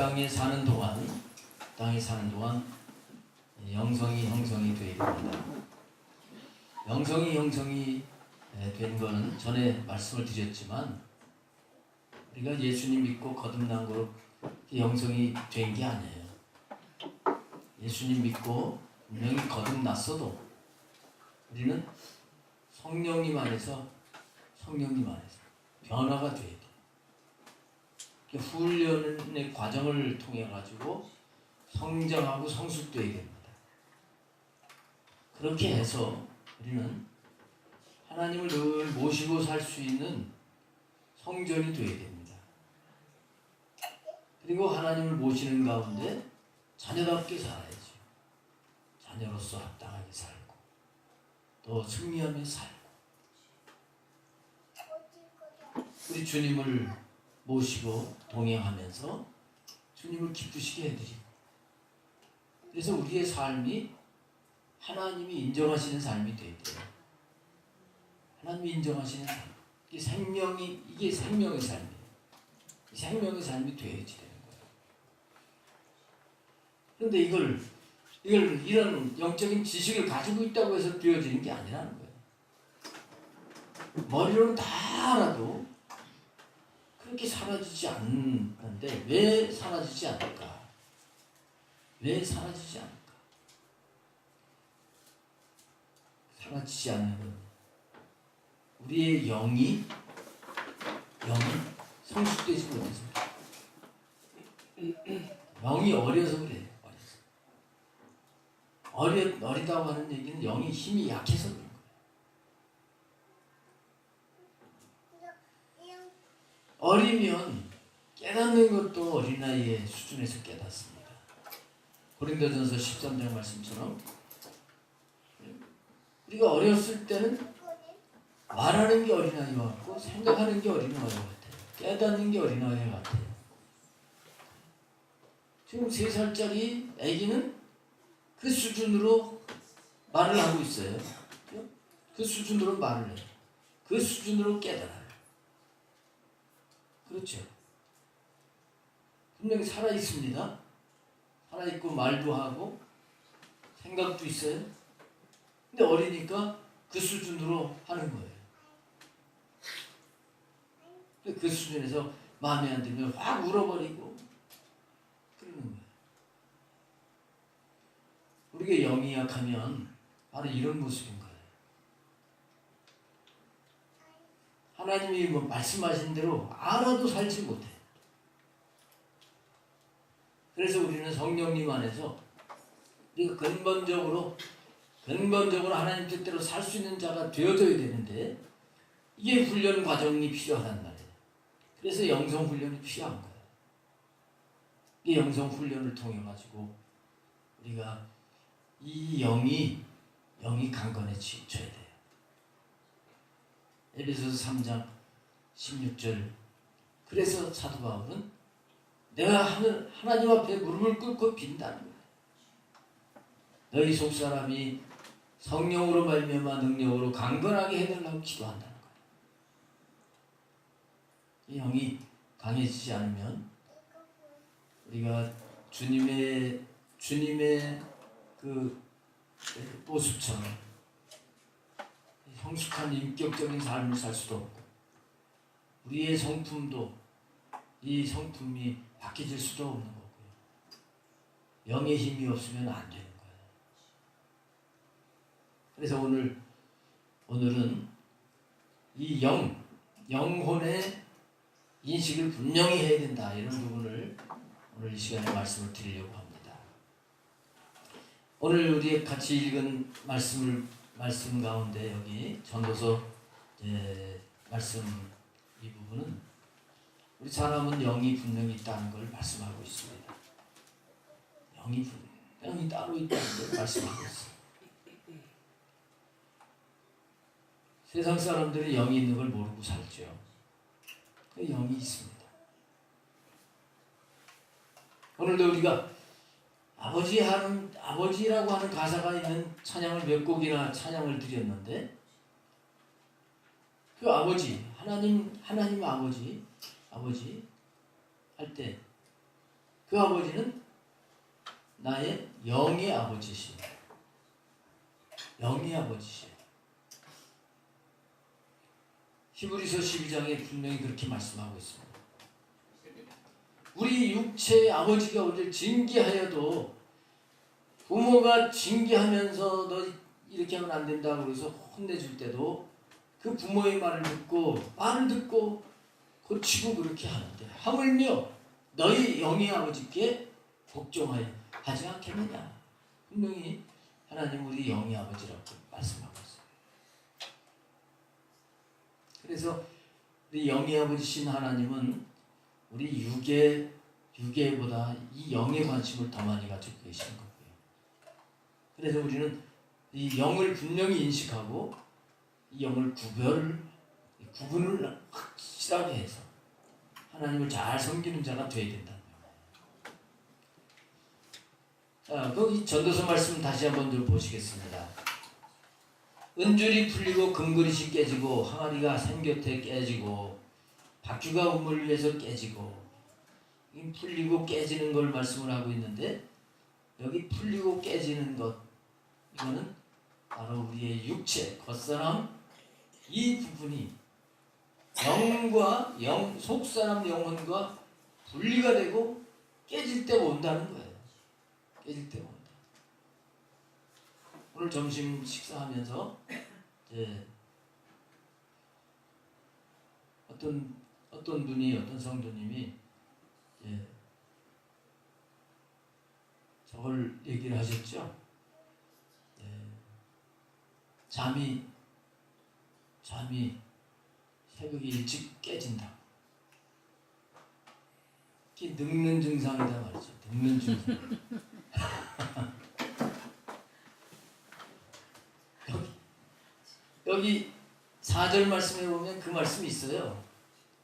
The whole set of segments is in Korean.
땅에 사는 동안 영성이 형성이 되어야 됩니다. 영성이 형성이 된 거는 전에 말씀을 드렸지만 우리가 예수님 믿고 거듭난 거로 영성이 된 게 아니에요. 예수님 믿고 분명히 거듭났어도 우리는 성령님 안에서 변화가 돼야 돼. 훈련의 과정을 통해 가지고 성장하고 성숙돼야 됩니다. 그렇게 해서 우리는 하나님을 늘 모시고 살 수 있는 성전이 되어야 됩니다. 그리고 하나님을 모시는 가운데 자녀답게 살아야죠. 자녀로서 합당하게 살고 또 승리하며 살고 우리 주님을 모시고 동행하면서 주님을 기쁘시게 해드리고 그래서 우리의 삶이 하나님이 인정하시는 삶이 되어야 돼요. 하나님이 인정하시는 삶. 이게 생명의 삶이에요. 생명의 삶이 되어야지 되는 거예요. 그런데 이런 영적인 지식을 가지고 있다고 해서 되어지는 게 아니라는 거예요. 머리로는 다 알아도 그렇게 사라지지 않는데 왜 사라지지 않을까? 왜 사라지지 않을까? 사라지지 않는 건 우리의 영이 성숙되지 못해서 영이 어려서 그래요. 어리다고 하는 얘기는 영이 힘이 약해서 그런 거예요. 어리면 깨닫는 것도 어린아이의 수준에서 깨닫습니다. 고린도전서 13장 말씀처럼 우리가 어렸을 때는 말하는 게 어린아이 같고 생각하는 게 어린아이 같아요. 깨닫는 게 어린아이 같아요. 지금 3살짜리 아기는 그 수준으로 말을 하고 있어요. 그 수준으로 말을 해요. 그 수준으로 깨달아요. 그렇죠. 분명히 살아있습니다. 살아있고 말도 하고 생각도 있어요. 근데 어리니까 그 수준으로 하는 거예요. 그 수준에서 마음에 안 들면 확 울어버리고 그러는 거예요. 우리가 영이 약하면 바로 이런 모습인 거예요. 하나님이 말씀하신 대로 알아도 살지 못해. 그래서 우리는 성령님 안에서 우리가 근본적으로 하나님 뜻대로 살 수 있는 자가 되어져야 되는데 이게 훈련 과정이 필요하단 말이에요. 그래서 영성 훈련이 필요한 거예요. 이 영성 훈련을 통해 가지고 우리가 이 영이 강건해져야 돼요. 에베소서 3장 16절 그래서 사도 바울은 내가 하나님 앞에 무릎을 꿇고 빈다는 거예요. 너희 속사람이 성령으로 말미암아 능력으로 강건하게 해달라고 기도한다는 거예요. 이 영이 강해지지 않으면 우리가 주님의 그 모습처럼 성숙한 인격적인 삶을 살 수도 없고 우리의 성품도 이 성품이 바뀌질 수도 없는 거고요. 영의 힘이 없으면 안 되는 거예요. 그래서 오늘은 이 영혼의 인식을 분명히 해야 된다. 이런 부분을 오늘 이 시간에 말씀을 드리려고 합니다. 오늘 우리 같이 읽은 말씀 가운데 여기 전도서 말씀 이 부분은 우리 사람은 영이 분명히 있다는 걸 말씀하고 있습니다. 영이 분명히 따로 있다는 걸 말씀하고 있습니다. 세상 사람들이 영이 있는 걸 모르고 살죠. 그 영이 있습니다. 오늘도 우리가 아버지라고 하는 가사가 있는 찬양을 몇 곡이나 찬양을 드렸는데 그 아버지, 하나님 아버지 할 때 그 아버지는 나의 영의 아버지시오. 영의 아버지시오. 히브리서 12장에 분명히 그렇게 말씀하고 있습니다. 우리 육체의 아버지가 우리를 징계하여도 부모가 징계하면서 너 이렇게 하면 안 된다고 그래서 혼내줄 때도 그 부모의 말을 듣고 고치고 그렇게 하는데 하물며 너희 영의 아버지께 복종하여 하지 않겠느냐. 분명히 하나님 우리 영의 아버지라고 말씀하고 있어요. 그래서 우리 영의 아버지신 하나님은 우리 육에보다 이 영의 관심을 더 많이 가지고 계시는 거고요. 그래서 우리는 이 영을 분명히 인식하고 이 영을 구분을 확실하게 해서 하나님을 잘 섬기는 자가 되어야 된다는 거예요. 자, 그 전도서 말씀 다시 한번 좀 보시겠습니다. 은줄이 풀리고 금그릇이 깨지고 항아리가 생곁에 깨지고 바퀴가 우물 위에서 깨지고, 이 풀리고 깨지는 걸 말씀을 하고 있는데 여기 풀리고 깨지는 것, 이거는 바로 우리의 육체, 겉사람 이 부분이 영과 속사람 영혼과 분리가 되고 깨질 때가 온다는 거예요. 깨질 때가 온다. 오늘 점심 식사하면서 이제 어떤 분이, 어떤 성도님이 저걸 얘기를 하셨죠. 잠이 새벽에 일찍 깨진다. 이게 늙는 증상이다 말이죠. 늙는 증상. 여기 4절 말씀에 보면 그 말씀이 있어요.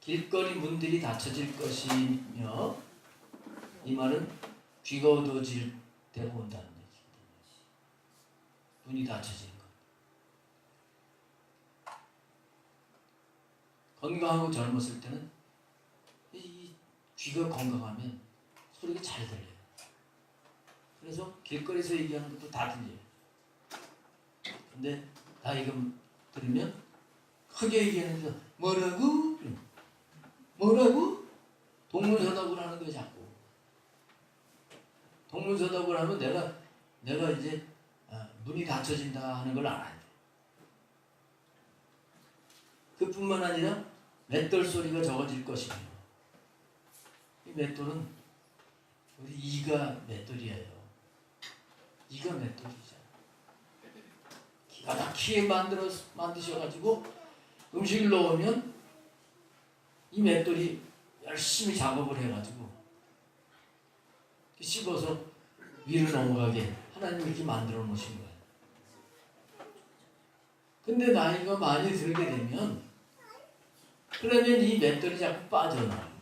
길거리 문들이 닫혀질 것이며, 이 말은 귀가 어두워질 때가 온다는 얘기입니다. 문이 닫혀지는 것. 건강하고 젊었을 때는 이 귀가 건강하면 소리가 잘 들려요. 그래서 길거리에서 얘기하는 것도 다 들려요. 근데 나이가 들으면 크게 얘기하면서 뭐라고? 동문서답을 하는 거야 자꾸. 동문서답을 하면 내가 이제 문이 닫혀진다 하는 걸 알아야 돼. 그뿐만 아니라 맷돌 소리가 적어질 것이며, 이 맷돌은 우리 이가 맷돌이에요. 이가 맷돌이죠. 기가 막히게 만드셔가지고 음식을 넣으면 이 맷돌이 열심히 작업을 해가지고 씹어서 위로 넘어가게 하나님이 이렇게 만들어 놓으신 거예요. 근데 나이가 많이 들게 되면 그러면 이 맷돌이 자꾸 빠져나와요.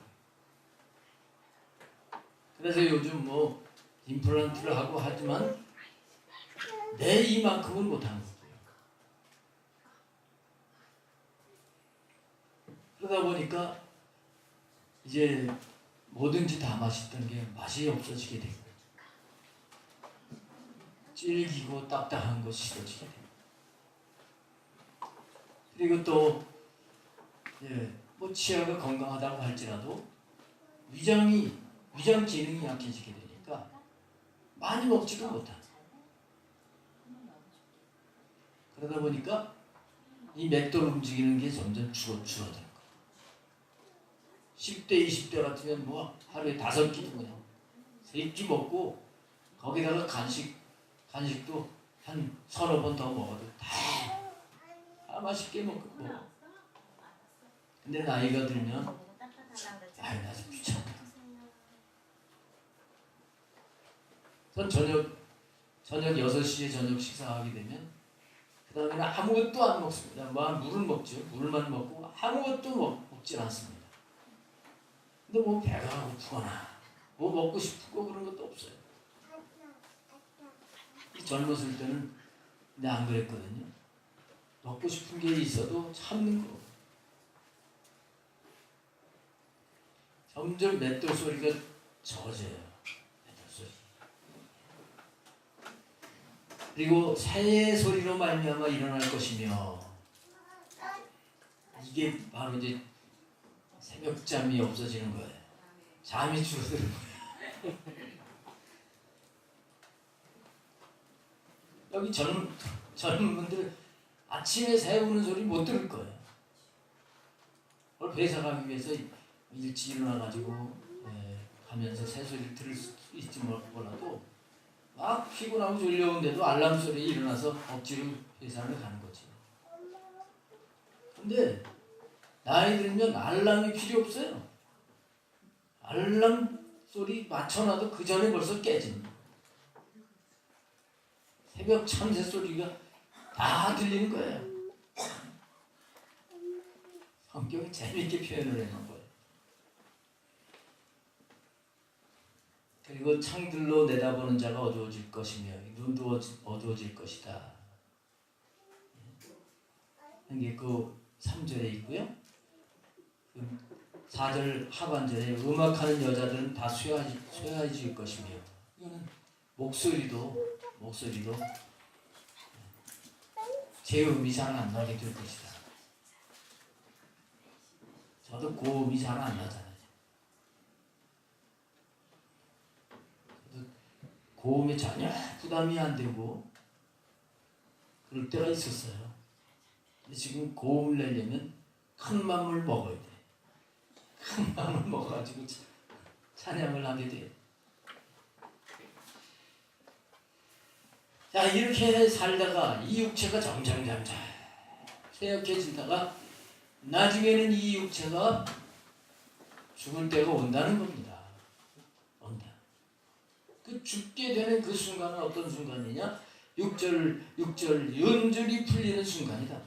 그래서 요즘 뭐 임플란트를 하고 하지만 내 이만큼은 못하는 거예요. 그러다 보니까 이제 뭐든지 다 맛있던 게 맛이 없어지게 되고, 질기고 딱딱한 거 싫어지게 되고, 그리고 또 뭐 치아가 건강하다고 할지라도 위장 기능이 약해지게 되니까 많이 먹지도 못하고, 그러다 보니까 이 맷돌 움직이는 게 점점 줄어드는 거예요. 10대, 20대 같으면 뭐 하루에 5끼 그냥 3끼 먹고, 거기다가 간식도 한 3-4번 더 먹어도 다 맛있게 먹고. 근데 나이가 들면 나 좀 귀찮다. 전 저녁 6시에 저녁 식사하게 되면 그 다음에는 아무것도 안 먹습니다. 물은 먹죠. 물만 먹고 아무것도 먹질 않습니다. 근데 뭐 배가 고프거나 뭐 먹고 싶고 그런 것도 없어요. 이 젊었을 때는 근데 안 그랬거든요. 먹고 싶은 게 있어도 참는 거. 점점 맷돌 소리가 적어져요. 그리고 새의 소리로 말미암아 일어날 것이며 이게 바로 이제 새벽잠이 없어지는 거예요. 잠이 줄어드는 거예요. 여기 젊은 분들 아침에 새 우는 소리 못 들을 거예요. 오늘 회사 가기 위해서 일찍 일어나가지고 가면서 새 소리를 들을 수 있지 몰라도 막 피곤하고 졸려온데도 알람 소리에 일어나서 억지로 회사를 가는 거지. 근데 나이 들면 알람이 필요 없어요. 알람 소리 맞춰놔도 그 전에 벌써 깨집니다. 새벽 참새 소리가 다 들리는 거예요. 성경이 재미있게 표현을 해놓은 거예요. 그리고 창들로 내다보는 자가 어두워질 것이며 눈도 어두워질 것이다. 이게 그 3절에 있고요. 4절 하반절에 음악하는 여자들은 다 쇠해질 것이며 이거는 목소리도 제음이 잘 안 나게 될 것이다. 저도 고음이 잘 안 나잖아요. 저도 고음이 전혀 부담이 안 되고 그럴 때가 있었어요. 근데 지금 고음을 내려면 큰 맘을 먹어야 돼. 큰 맘을 먹어가지고 찬양을 하게 돼. 자, 이렇게 살다가 이 육체가 점점 쇠약해지다가 나중에는 이 육체가 죽을 때가 온다는 겁니다. 온다. 그 죽게 되는 그 순간은 어떤 순간이냐? 6절 연줄이 풀리는 순간이다.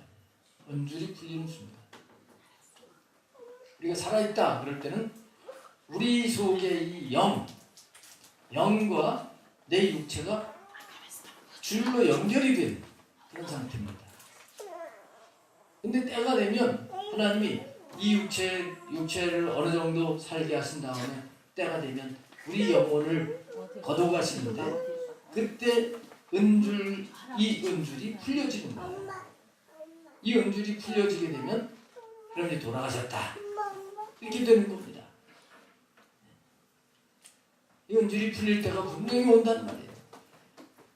연줄이 풀리는 순간. 우리가 살아있다 그럴 때는 우리 속에 이 영과 내 육체가 줄로 연결이 된 그런 상태입니다. 근데 때가 되면 하나님이 이 육체를 어느 정도 살게 하신 다음에 때가 되면 우리 영혼을 거둬가시는데 그때 이 은줄이 풀려지는 거예요. 이 은줄이 풀려지게 되면 그러니 돌아가셨다. 이렇게 되는 겁니다. 이 은줄이 풀릴 때가 분명히 온다는 말이에요.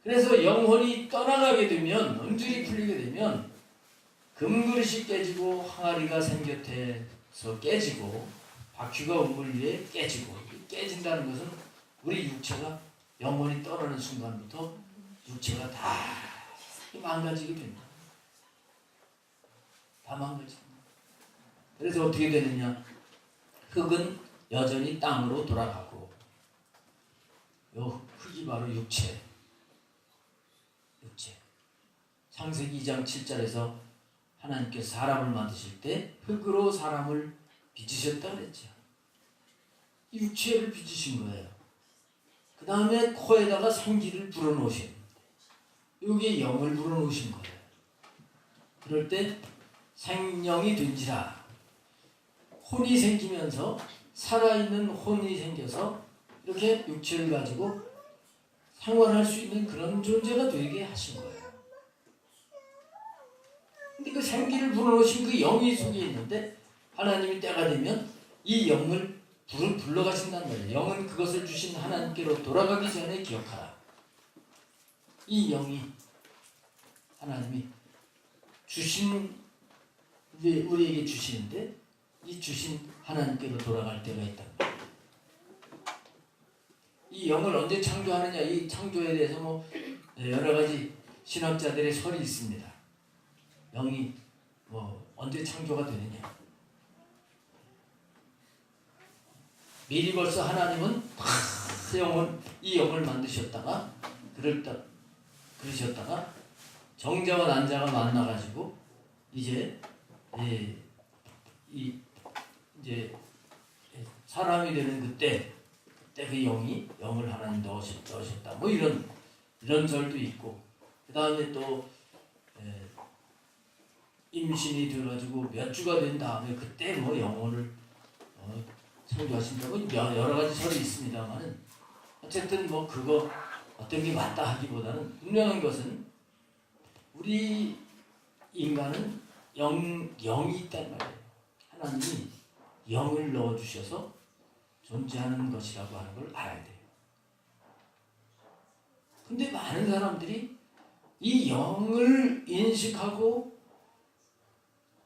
그래서 영혼이 떠나가게 되면 은줄이 풀리게 되면 금그릇이 깨지고 항아리가 생곁에서 깨지고 바퀴가 우물 위에 깨지고 깨진다는 것은 우리 육체가 영혼이 떠나는 순간부터 육체가 다 망가지게 됩니다. 다 망가집니다. 그래서 어떻게 되느냐? 흙은 여전히 땅으로 돌아가고 요 흙이 바로 육체. 창세기 2장 7절에서 하나님께서 사람을 만드실 때 흙으로 사람을 빚으셨다 그랬죠. 육체를 빚으신 거예요. 그 다음에 코에다가 생기를 불어넣으신 여기에 영을 불어넣으신 거예요. 그럴 때 생명이 된지라 혼이 생기면서 살아있는 혼이 생겨서 이렇게 육체를 가지고 생활할 수 있는 그런 존재가 되게 하신 거예요. 근데 그 생기를 불어넣으신 그 영이 속에 있는데 하나님이 때가 되면 이 영을 불러가신단 말이에요. 영은 그것을 주신 하나님께로 돌아가기 전에 기억하라. 이 영이 하나님이 주신 이제 우리에게 주시는데 이 주신 하나님께로 돌아갈 때가 있단 말이에요. 이 영을 언제 창조하느냐? 이 창조에 대해서 뭐 여러 가지 신학자들의 설이 있습니다. 영이 뭐 언제 창조가 되느냐? 미리 벌써 하나님은 이 영을 만드셨다가 그러셨다가 정자와 난자가 만나가지고 이제 사람이 되는 그때 그 영을 하나님 넣으셨다. 뭐 이런 설도 있고 그 다음에 또 임신이 돼가지고 몇 주가 된 다음에 그때 뭐 영혼을 창조하신다고 여러 가지 설이 있습니다만은 어쨌든 뭐 그거 어떤 게 맞다 하기보다는 분명한 것은 우리 인간은 영이 있단 말이에요. 하나님이 영을 넣어주셔서 존재하는 것이라고 하는 걸 알아야 돼요. 근데 많은 사람들이 이 영을 인식하고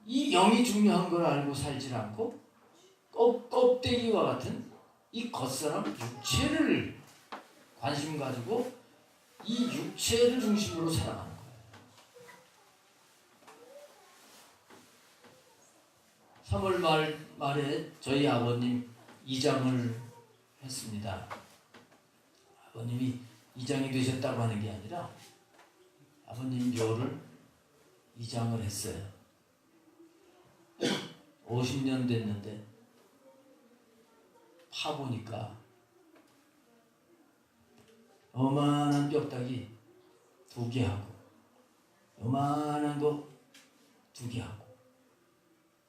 이 영이 중요한 걸 알고 살지 않고 껍데기와 같은 이 겉사람 육체를 관심 가지고 이 육체를 중심으로 살아가는 거예요. 3월 말에 저희 아버님 이장을 했습니다. 아버님이 이장이 되셨다고 하는 게 아니라 아버님 묘를 이장을 했어요. 50년 됐는데 파보니까 요만한 뼈다귀 2개 하고 요만한 거 2개 하고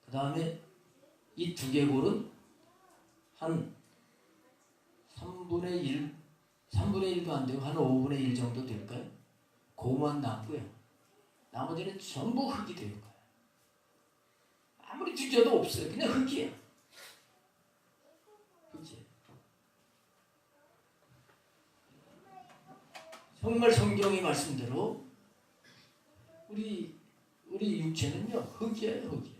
그 다음에 이 2개 골은 한 3분의 1도 안 되고 한 5분의 1 정도 될까요? 그거만 남고요. 나머지는 전부 흙이 될 거예요. 아무리 뒤져도 없어요. 그냥 흙이에요. 흙이에요. 정말 성경의 말씀대로 우리 육체는요 흙이에요. 흙이에요.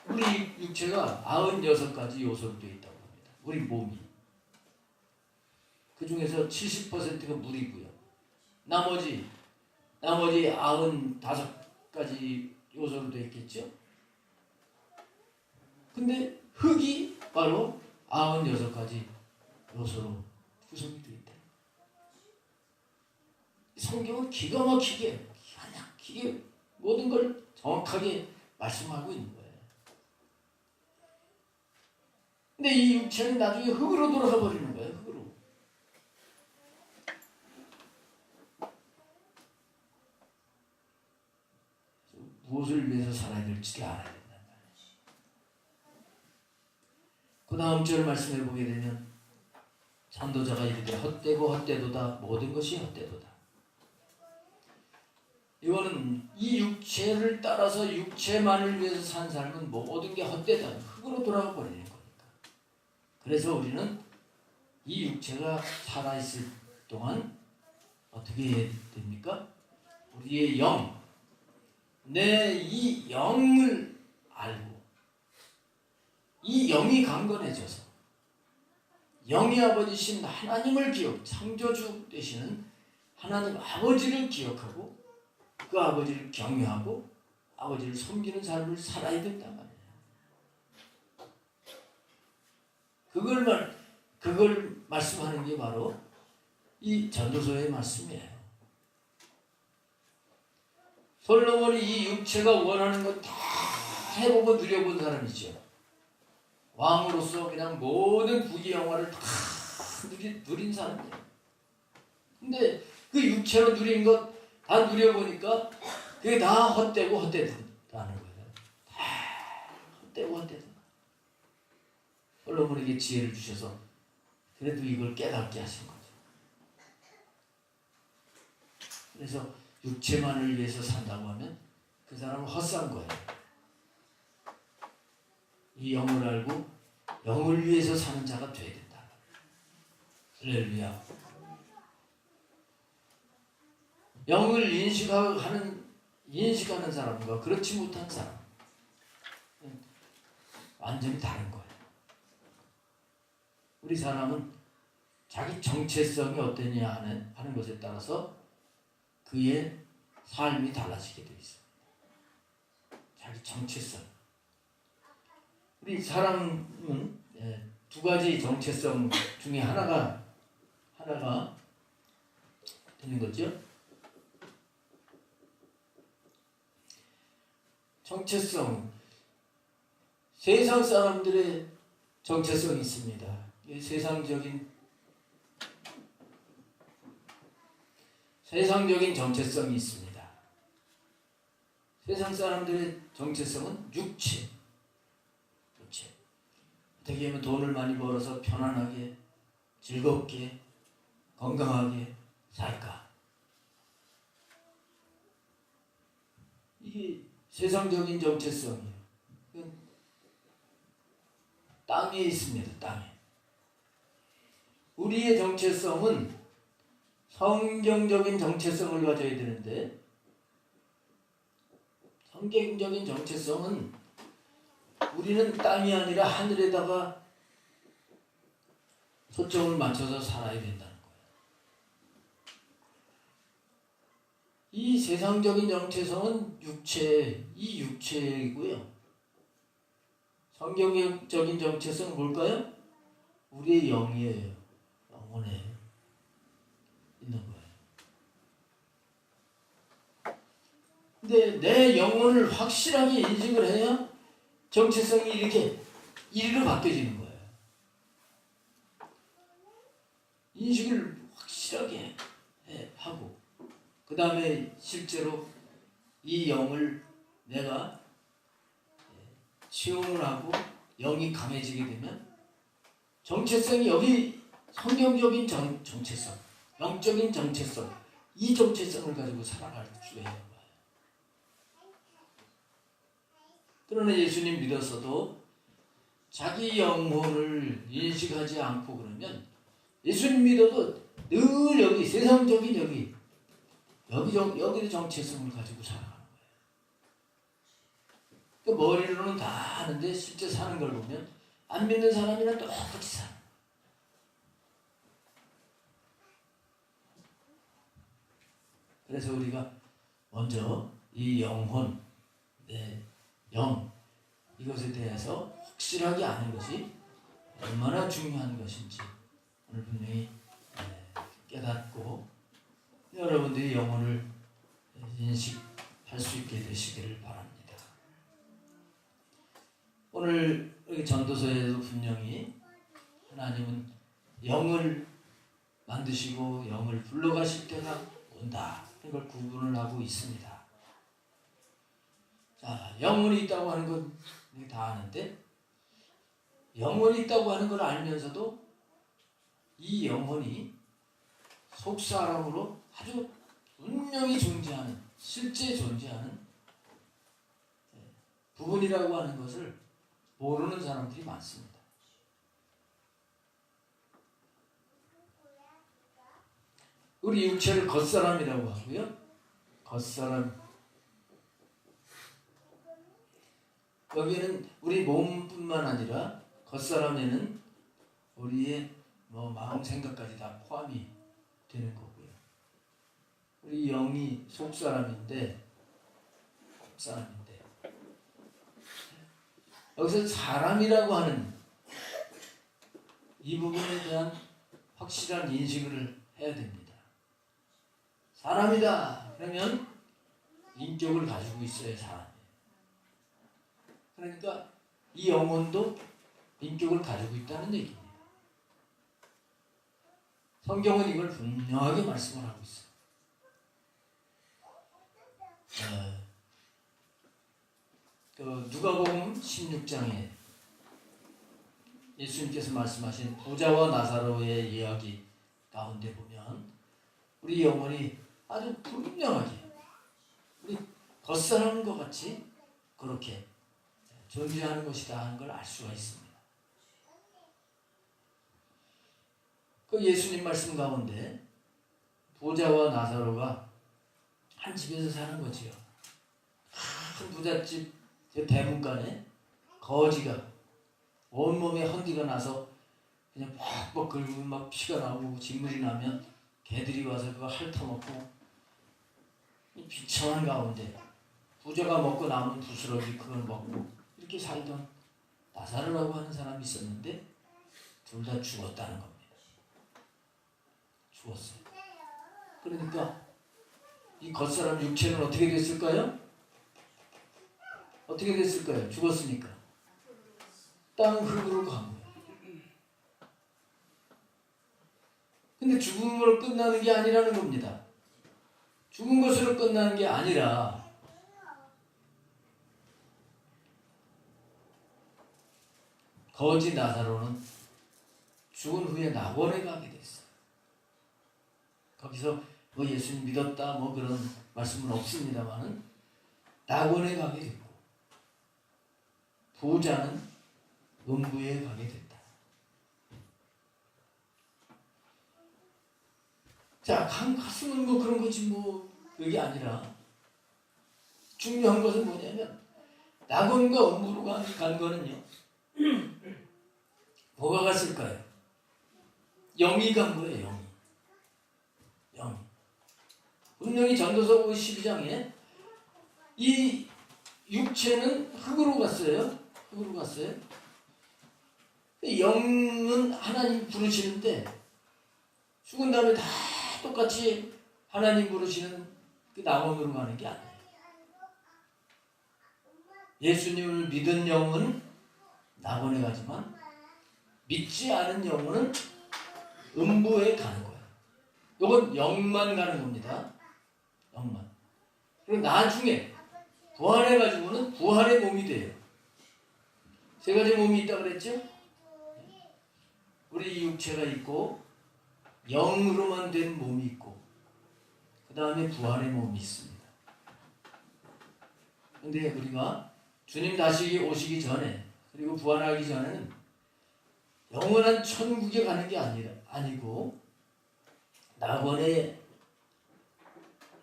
우리 육체가 96가지 요소로 되어 있다고 합니다. 우리 몸이. 그 중에서 70%가 물이고요. 나머지 95가지 요소로 되어 있겠죠? 근데 흙이 바로 96가지 요소로 구성이 되어 있다. 성경은 기가 막히게 모든 걸 정확하게 말씀하고 있는 거예요. 근데 이 육체는 나중에 흙으로 돌아가 버리는 거예요. 흙으로. 무엇을 위해서 살아야 될지를 알아야 된다는 말이에요. 그 다음 절 말씀해 보게 되면 전도자가 이르되 헛되고 헛되도다 모든 것이 헛되도다. 이거는 이 육체를 따라서 육체만을 위해서 산 삶은 모든 게 헛되다. 흙으로 돌아가 버리는 거니까. 그래서 우리는 이 육체가 살아있을 동안 어떻게 해야 됩니까? 우리의 영, 내 이 영을 알고 이 영이 강건해져서 영의 아버지신 하나님을 창조주 되시는 하나님 아버지를 기억하고 그 아버지를 경외하고 아버지를 섬기는 삶을 살아야 된단 말이에요. 그걸 말씀하는 게 바로 이 전도서의 말씀이에요. 솔로몬이 이 육체가 원하는 것 다 해보고 누려본 사람이죠. 왕으로서 그냥 모든 부귀영화를 다 누린 사람이에요. 근데 그 육체로 누린 것 다 누려보니까 그게 다 헛되고 헛되다는 거예요. 다 헛되고 헛되다. 솔로몬에게 지혜를 주셔서 그래도 이걸 깨닫게 하신 거죠. 그래서 육체만을 위해서 산다고 하면 그 사람은 헛산 거예요. 이 영을 알고 영을 위해서 사는 자가 되어야 된다. 할렐루야. 영을 인식하는 사람과 그렇지 못한 사람 완전히 다른 거예요. 우리 사람은 자기 정체성이 어떠냐 하는 것에 따라서 그의 삶이 달라지게 되어 있어요. 자기 정체성. 우리 사람은 2가지 정체성 중에 하나가 되는 거죠. 정체성. 세상 사람들의 정체성이 있습니다. 세상적인 정체성이 있습니다. 세상 사람들의 정체성은 육체. 어떻게 하면 돈을 많이 벌어서 편안하게 즐겁게 건강하게 살까? 이게 세상적인 정체성이에요. 땅에 있습니다. 땅에. 우리의 정체성은 성경적인 정체성을 가져야 되는데, 성경적인 정체성은 우리는 땅이 아니라 하늘에다가 초점을 맞춰서 살아야 된다는 거예요. 이 세상적인 정체성은 이 육체이고요. 성경적인 정체성은 뭘까요? 우리의 영이에요. 영혼에 있는 거예요. 근데 내 영혼을 확실하게 인식을 해야 정체성이 이렇게 이리로 바뀌어지는 거예요. 인식을 확실하게 하고 그 다음에 실제로 이 영을 내가 체험을 하고 영이 강해지게 되면 정체성이 여기 성경적인 정체성, 영적인 정체성, 이 정체성을 가지고 살아갈 수가 있는 거예요. 그러나 예수님 믿어서도 자기 영혼을 인식하지 않고 그러면 예수님 믿어도 늘 여기 세상적인 여기도 정체성을 가지고 살아가는 거예요. 그 머리로는 다 아는데 실제 사는 걸 보면 안 믿는 사람이랑 똑같이 살아. 그래서 우리가 먼저 이 영혼, 내 영, 이것에 대해서 확실하게 아는 것이 얼마나 중요한 것인지 오늘 분명히 깨닫고 여러분들이 영혼을 인식할 수 있게 되시기를 바랍니다. 오늘 여기 전도서에도 분명히 하나님은 영을 만드시고 영을 불러가실 때가 온다. 이걸 구분을 하고 있습니다. 자, 영혼이 있다고 하는 건 다 아는데 영혼이 있다고 하는 걸 알면서도 이 영혼이 속사람으로 아주 분명히 존재하는, 실제 존재하는 부분이라고 하는 것을 모르는 사람들이 많습니다. 우리 육체를 겉사람이라고 하고요. 겉사람. 여기에는 우리 몸뿐만 아니라 겉사람에는 우리의 마음 생각까지 다 포함이 되는 거고요. 우리 영이 속사람인데 여기서 사람이라고 하는 이 부분에 대한 확실한 인식을 해야 됩니다. 사람이다 그러면 인격을 가지고 있어야 사람이에요. 그러니까 이 영혼도 인격을 가지고 있다는 얘기입니다. 성경은 이걸 분명하게 말씀을 하고 있어요. 누가복음 16장에 예수님께서 말씀하신 부자와 나사로의 이야기 가운데 보면 우리 영혼이 아주 분명하게 우리 겉사람과 같이 그렇게 존재하는 것이다 하는 걸 알 수가 있습니다. 그 예수님 말씀 가운데 부자와 나사로가 한 집에서 사는 거지요. 큰 부잣집 대문간에 거지가 온몸에 헌기가 나서 그냥 뻑뻑 긁으면 막 피가 나오고 진물이 나면 개들이 와서 그거 핥아먹고 비참한 가운데 부자가 먹고 남은 부스러기 그걸 먹고 이렇게 살던 나사로라고 하는 사람이 있었는데 둘 다 죽었다는 겁니다. 죽었어요. 그러니까 이 겉사람 육체는 어떻게 됐을까요? 어떻게 됐을까요? 죽었으니까 땅 흙으로 간 거예요. 근데 죽음으로 끝나는 게 아니라는 겁니다. 죽은 것으로 끝나는 게 아니라 거지 나사로는 죽은 후에 낙원에 가게 됐어요. 거기서 뭐 예수님 믿었다 뭐 그런 말씀은 없습니다만은 낙원에 가게 됐고 부자는 음부에 가게 됐다. 자, 가슴은 뭐 그런 거지 뭐 그게 아니라 중요한 것은 뭐냐면 낙원과 음부로 간 거는요. 뭐가 갔을까요? 영이 간 거예요. 영이. 분명히 전도서 12장에 이 육체는 흙으로 갔어요. 흙으로 갔어요. 영은 하나님 부르시는데 죽은 다음에 다 똑같이 하나님 부르시는 그 낙원으로 가는 게 아니에요. 예수님을 믿은 영은 낙원에 가지만 믿지 않은 영혼은 음부에 가는 거예요. 이건 영만 가는 겁니다. 영만. 그리고 나중에 부활해가지고는 부활의 몸이 돼요. 세 가지 몸이 있다고 그랬죠? 우리 육체가 있고 영으로만 된 몸이 있고 그 다음에 부활의 몸이 있습니다. 근데 우리가 주님 다시 오시기 전에 그리고 부활하기 전에는 영원한 천국에 가는 게 아니고 낙원에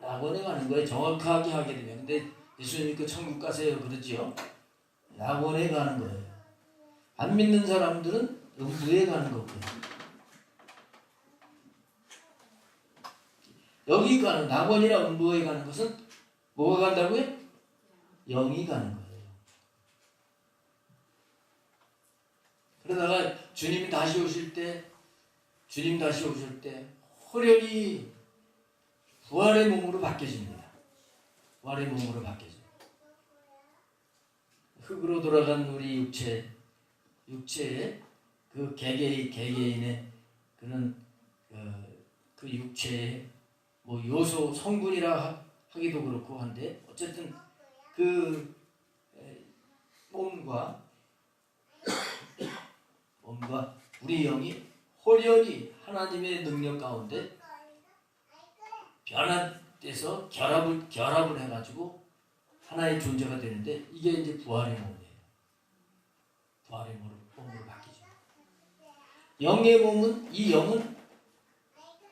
가는 거예요. 정확하게 하게 되면. 근데 예수님이 그 천국 가세요 그러지요. 낙원에 가는 거예요. 안 믿는 사람들은 음부에 가는 거고요. 여기 가는 낙원이나 음부에 가는 것은 뭐가 간다고요? 영이 가는 거예요. 그러다가 주님 다시 오실 때 호련히 부활의 몸으로 바뀌어집니다. 부활의 몸으로 바뀌어집니다. 흙으로 돌아간 우리 육체의 그 개개인의 그런 그 육체의 뭐 요소 성분이라 하기도 그렇고 한데 어쨌든 그 몸과 우리 영이 호련히 하나님의 능력 가운데 변화돼서 결합을 해가지고 하나의 존재가 되는데 이게 이제 부활의 몸이에요. 부활의 몸으로 바뀌죠. 영의 몸은 이 영은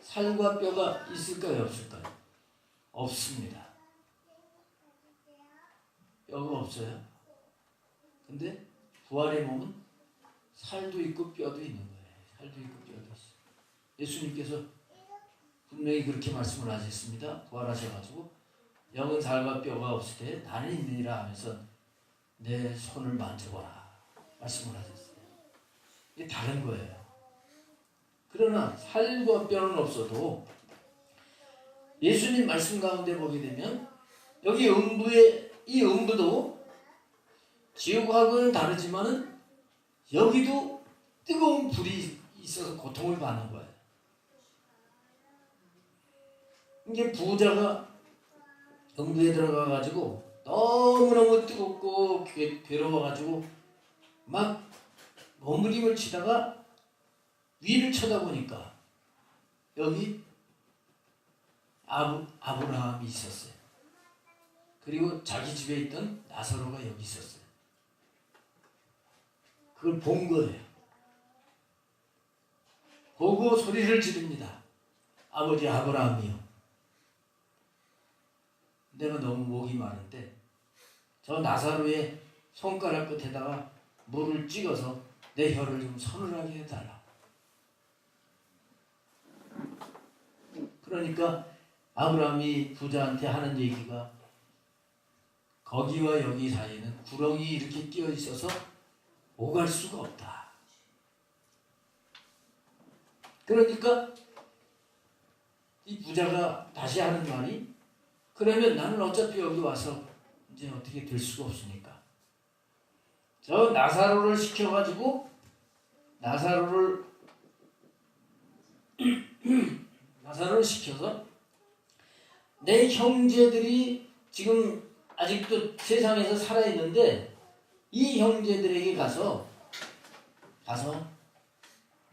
살과 뼈가 있을까요, 없을까요? 없습니다. 뼈가 없어요. 근데 부활의 몸은 살도 있고 뼈도 있는 거예요. 살도 있고 뼈도 있어요. 예수님께서 분명히 그렇게 말씀을 하셨습니다. 부활하셔가지고 영은 살과 뼈가 없을 때 나는 있느니라 하면서 내 손을 만져보라 말씀을 하셨어요. 이게 다른 거예요. 그러나 살과 뼈는 없어도 예수님 말씀 가운데 보게 되면 여기 이 음부도 지옥하고는 다르지만은 여기도 뜨거운 불이 있어서 고통을 받는 거예요. 이게 부자가 음부에 들어가가지고 너무너무 뜨겁고 괴로워가지고 막 몸부림을 치다가 위를 쳐다보니까 여기 아브라함이 있었어요. 그리고 자기 집에 있던 나사로가 여기 있었어요. 그걸 본 거예요. 보고 소리를 지릅니다. 아버지 아브라함이요. 내가 너무 목이 마른데 저 나사로의 손가락 끝에다가 물을 찍어서 내 혀를 좀 서늘하게 해달라. 그러니까 아브라함이 부자한테 하는 얘기가 거기와 여기 사이에는 구렁이 이렇게 끼어 있어서 오갈 수가 없다. 그러니까 이 부자가 다시 하는 말이 그러면 나는 어차피 여기 와서 이제 어떻게 될 수가 없으니까 저 나사로를 시켜가지고 나사로를 시켜서 내 형제들이 지금 아직도 세상에서 살아있는데 이 형제들에게 가서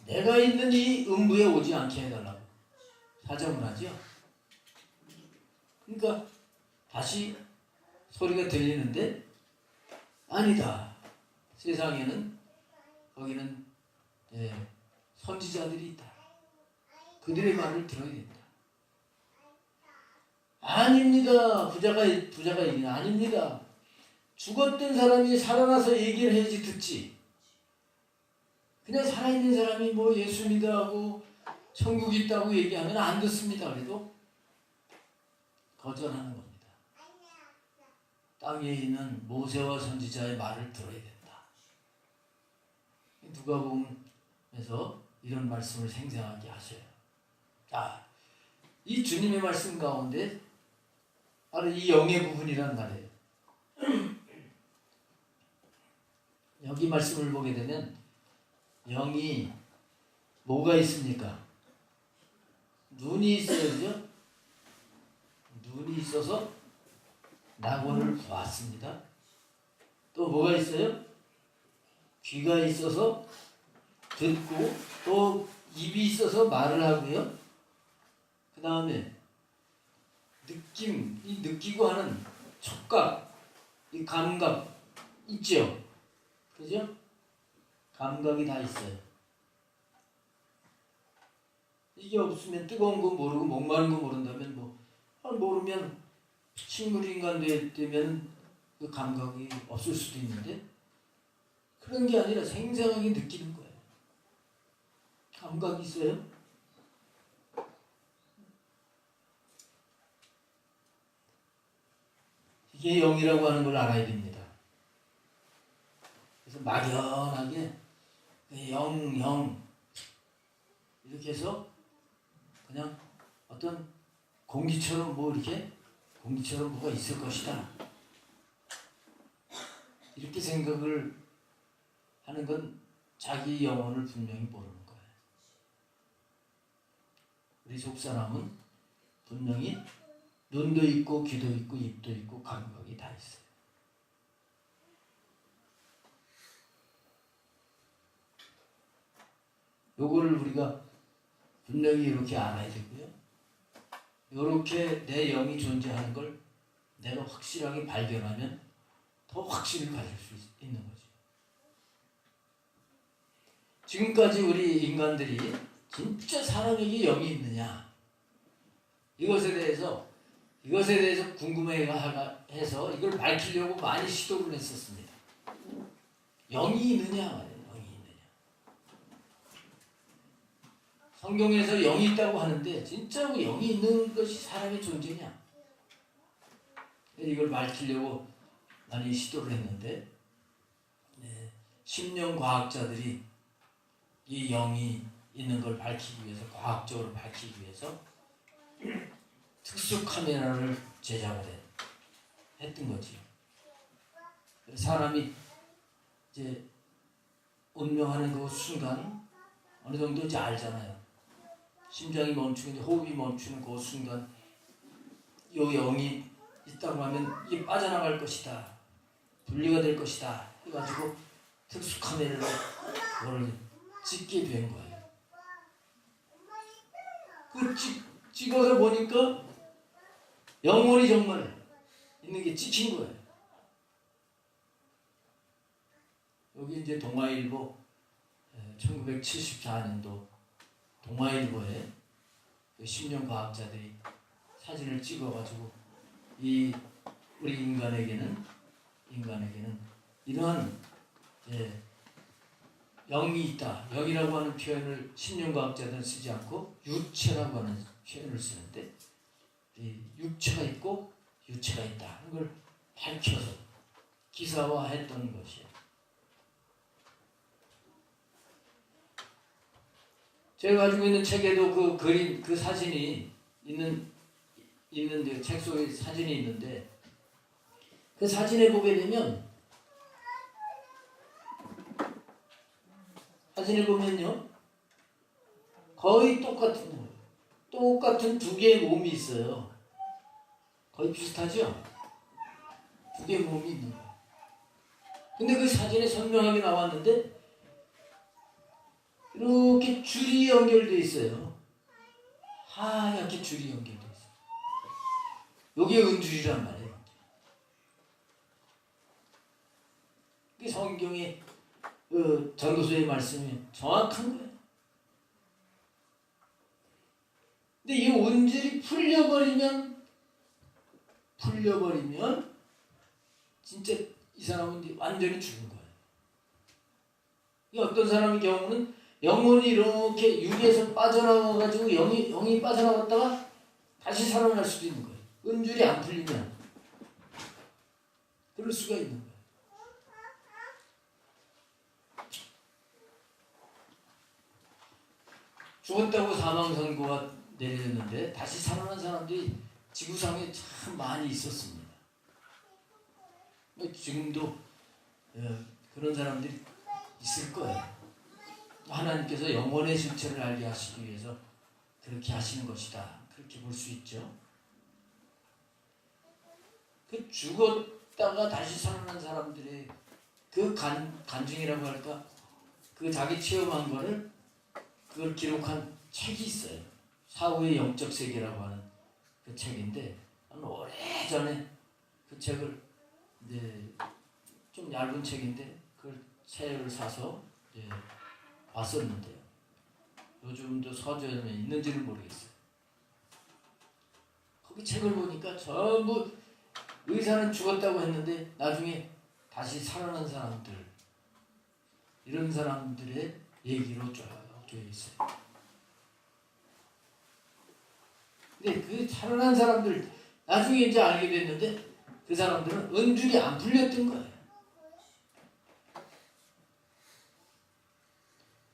내가 있는 이 음부에 오지 않게 해달라고 사정을 하죠. 그러니까 다시 소리가 들리는데 아니다. 세상에는 거기는 선지자들이 있다. 그들의 말을 들어야 된다. 아닙니다. 부자가 얘기는 아닙니다. 죽었던 사람이 살아나서 얘기를 해야지 듣지. 그냥 살아있는 사람이 뭐 예수 믿어하고 천국 있다고 얘기하면 안 듣습니다. 그래도 거절하는 겁니다. 땅 위에 있는 모세와 선지자의 말을 들어야 된다. 누가복음에서 이런 말씀을 생생하게 하셔요. 자, 이 주님의 말씀 가운데 바로 이 영의 부분이란 말이에요. 여기 말씀을 보게 되면 영이 뭐가 있습니까? 눈이 있어야죠. 눈이 있어서 낙원을 보았습니다. 또 뭐가 있어요? 귀가 있어서 듣고 또 입이 있어서 말을 하고요. 그 다음에 느낌, 이 느끼고 하는 촉각, 이 감각 있죠? 그죠? 감각이 다 있어요. 이게 없으면 뜨거운 거 모르고 목마른 거 모른다면 모르면 식물 인간 되면 그 감각이 없을 수도 있는데 그런 게 아니라 생생하게 느끼는 거예요. 감각이 있어요. 이게 영이라고 하는 걸 알아야 됩니다. 그래서 막연하게 영 이렇게 해서 그냥 어떤 공기처럼 공기처럼 뭐가 있을 것이다. 이렇게 생각을 하는 건 자기 영혼을 분명히 모르는 거예요. 우리 속사람은 분명히 눈도 있고 귀도 있고 입도 있고 감각이 다 있어요. 요거를 우리가 분명히 이렇게 알아야 되고요. 이렇게 내 영이 존재하는 걸 내가 확실하게 발견하면 더 확신을 가질 수 있는 거죠. 지금까지 우리 인간들이 진짜 사람에게 영이 있느냐 이것에 대해서 궁금해해서 이걸 밝히려고 많이 시도를 했었습니다. 영이 있느냐 말이에요. 영이 있느냐. 성경에서 영이 있다고 하는데 진짜 영이 있는 것이 사람의 존재냐? 이걸 밝히려고 많이 시도를 했는데 심령 과학자들이 이 영이 있는 걸 밝히기 위해서 과학적으로 밝히기 위해서 특수 카메라를 제작을 했던 거지요. 사람이 이제 운명하는 그 순간 어느 정도 이제 알잖아요. 심장이 멈추고 호흡이 멈추는 그 순간 이 영이 있다고 하면 이게 빠져나갈 것이다. 분리가 될 것이다. 해가지고 특수 카메라로 그걸 찍게 된 거예요. 그 찍어서 보니까 영혼이 정말 있는 게 찍힌 거예요. 여기 이제 동아일보 1974년도 동아일보에 그 심령과학자들이 사진을 찍어가지고 이 우리 인간에게는 이러한 영이 있다. 영이라고 하는 표현을 심령과학자들은 쓰지 않고 유체라고 하는 표현을 쓰는데 이 육체가 있고 유체가 있다 하는 걸 밝혀서 기사화했던 것이에요. 제가 가지고 있는 책에도 그 그림, 그 사진이 있는데 책 속에 사진이 있는데 그 사진에 보게 되면 사진을 보면요 거의 똑같은 거예요. 똑같은 두 개의 몸이 있어요. 거의 비슷하죠? 두 개의 몸이 있는 거예요. 근데 그 사진에 선명하게 나왔는데 이렇게 줄이 연결되어 있어요. 하얗게 줄이 연결되어 있어요. 이게 은줄이란 말이에요. 이게 성경의 전도서의 말씀이 정확한 거예요. 근데 이 은줄이 풀려버리면 진짜 이 사람은 완전히 죽은 거예요. 어떤 사람의 경우는 영혼이 이렇게 유리에서 빠져나와가지고 영이 빠져나왔다가 다시 살아날 수도 있는 거예요. 은줄이 안 풀리면 그럴 수가 있는 거예요. 죽었다고 사망 선고가 내려졌는데 다시 살아난 사람들이 지구상에 참 많이 있었습니다. 지금도 그런 사람들이 있을 거예요. 하나님께서 영혼의 실체를 알게 하시기 위해서 그렇게 하시는 것이다. 그렇게 볼 수 있죠. 그 죽었다가 다시 살아난 사람들의 그 간증이라고 할까? 그 자기 체험한 거를 그걸 기록한 책이 있어요. 사후의 영적 세계라고 하는 그 책인데 오래전에 그 책을 이제 좀 얇은 책인데 그 책을 사서 이제 봤었는데요. 요즘도 서점에 있는지는 모르겠어요. 거기 책을 보니까 전부 의사는 죽었다고 했는데 나중에 다시 살아난 사람들, 이런 사람들의 얘기로 쫙 되어 있어요. 근데 그 살아난 사람들 나중에 이제 알게 됐는데 그 사람들은 은줄이 안 풀렸던 거예요.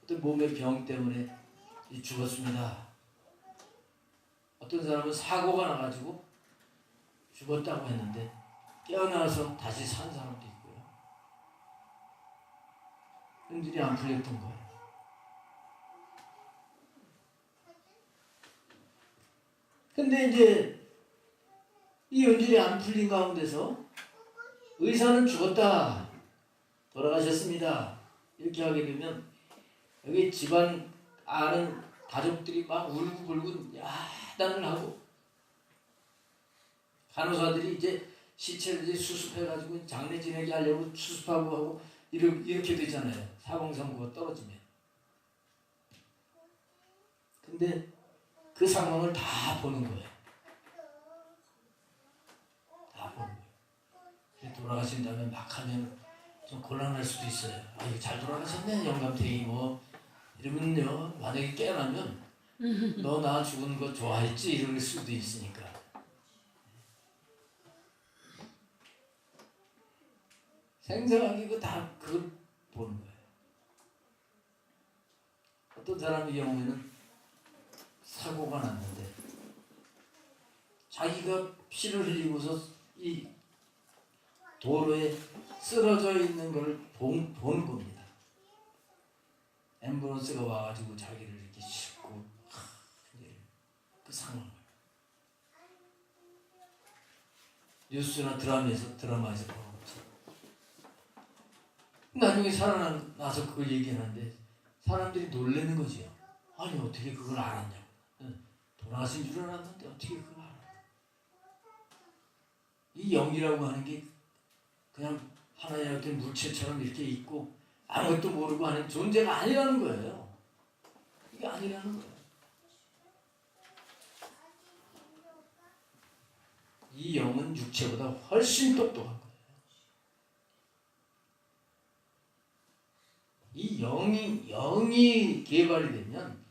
어떤 몸의 병 때문에 죽었습니다. 어떤 사람은 사고가 나가지고 죽었다고 했는데 깨어나서 다시 산 사람도 있고요. 은줄이 안 풀렸던 거예요. 근데 이제 이 은줄이 안 풀린 가운데서 의사는 죽었다, 돌아가셨습니다, 이렇게 하게 되면 여기 집안 아는 가족들이 막 울고불고 야단을 하고 간호사들이 이제 시체를 이제 수습해가지고 장례 지내게 하려고 수습하고 하고 이렇게 되잖아요. 사망 선고가 떨어지면. 근데 그 상황을 다 보는 거예요. 다 보는 거예요. 돌아가신 다음에 막 하면 좀 곤란할 수도 있어요. 아, 이거 잘 돌아가셨네, 영감탱이 뭐. 이러면요, 만약에 깨어나면 너 나 죽은 거 좋아했지? 이럴 수도 있으니까. 생생하게 그걸 보는 거예요. 어떤 사람의 경우에는 사고가 났는데 자기가 피를 흘리고서 이 도로에 쓰러져 있는 걸 본 겁니다. 앰뷸런스가 와가지고 자기를 이렇게 싣고 그 상황을 뉴스나 드라마에서 보는 거죠. 나중에 살아나서 그걸 얘기하는데 사람들이 놀라는 거지요. 아니 어떻게 그걸 알았냐고. 돌아가신 줄 알았는데 어떻게 그걸 알아. 이 영이라고 하는 게 그냥 하나의 어떤 물체처럼 이렇게 있고 아무것도 모르고 하는 존재가 아니라는 거예요. 이게 아니라는 거예요. 이 영은 육체보다 훨씬 똑똑한 거예요. 이 영이 개발이 되면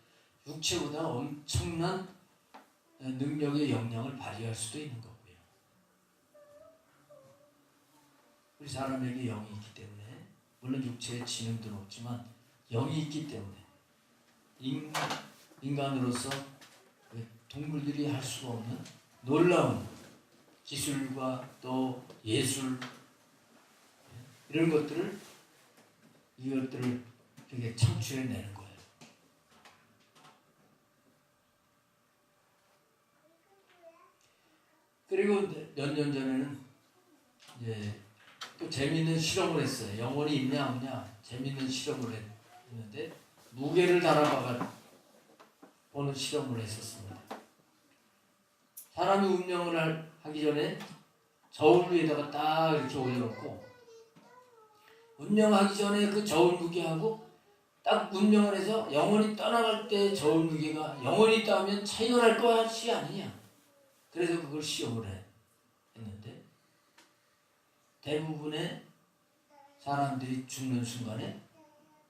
육체보다 엄청난 능력의 역량을 발휘할 수도 있는 거고요. 우리 사람에게 영이 있기 때문에, 물론 육체의 지능도 높지만 영이 있기 때문에 인간으로서 동물들이 할 수가 없는 놀라운 기술과 또 예술, 이런 것들을 이렇게 창출해내는 거예요. 그리고 몇 년 전에는 이제 또 재밌는 실험을 했어요. 영혼이 있냐 없냐 재밌는 실험을 했는데 무게를 달아봐 보는 실험을 했었습니다. 사람이 운명을 하기 전에 저울 위에다가 딱 이렇게 올려놓고 운명하기 전에 그 저울 무게하고 딱 운명을 해서 영혼이 떠나갈 때 저울 무게가 영혼이 있다면 차이가 날 것이 아니냐. 그래서 그걸 시험을 했는데 대부분의 사람들이 죽는 순간에